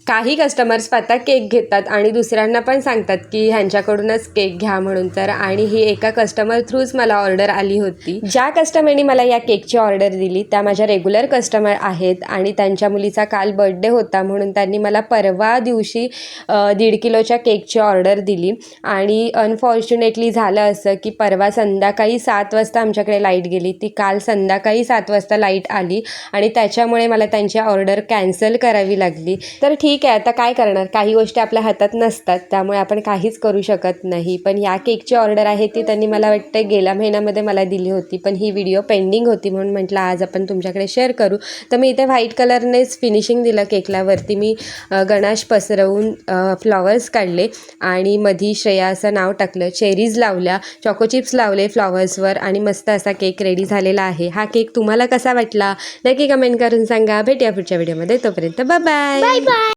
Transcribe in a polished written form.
काही कस्टमर्स आता केक घेतात आणि दुसऱ्यांना पण सांगतात की ह्यांच्याकडूनच केक घ्या म्हणून. तर आणि ही एका कस्टमर थ्रूच मला ऑर्डर आली होती. ज्या कस्टमरने मला या केकची ऑर्डर दिली त्या माझ्या रेग्युलर कस्टमर आहेत आणि त्यांच्या मुलीचा काल बर्थडे होता म्हणून त्यांनी मला परवा दिवशी 1.5 किलोच्या केकची ऑर्डर दिली. आणि अनफॉर्च्युनेटली झालं असं की परवा संध्याकाळी 7 वाजता आमच्याकडे लाईट गेली. ती काल संध्याकाळी 7 वाजता लाईट आली आणि त्याच्यामुळे मला त्यांची ऑर्डर कॅन्सल करावी लागली. तर ठीक आहे, आता काय करणार, काही गोष्टी आपल्या हातात नसतात त्यामुळे आपण काहीच करू शकत नाही. पण या केकची ऑर्डर आहे ती त्यांनी मला वाटतं गेल्या महिन्यामध्ये मला दिली होती, पण ही व्हिडिओ पेंडिंग होती म्हणून म्हटलं आज आपण तुमच्याकडे शेअर करू. तर मी इथे व्हाईट कलरनेच फिनिशिंग दिलं केकला. वरती मी गणाश पसरवून फ्लॉवर्स काढले आणि मधी श्रेया असं नाव टाकलं, चेरीज लावल्या, चॉको चिप्स लावले फ्लॉवर्सवर आणि मस्त असा केक रेडी झालेला आहे. हा केक तुम्हाला कसा वाटला नक्की कमेंट करून सांगा. भेटूया पुढच्या व्हिडिओमध्ये, तोपर्यंत बाय बाय.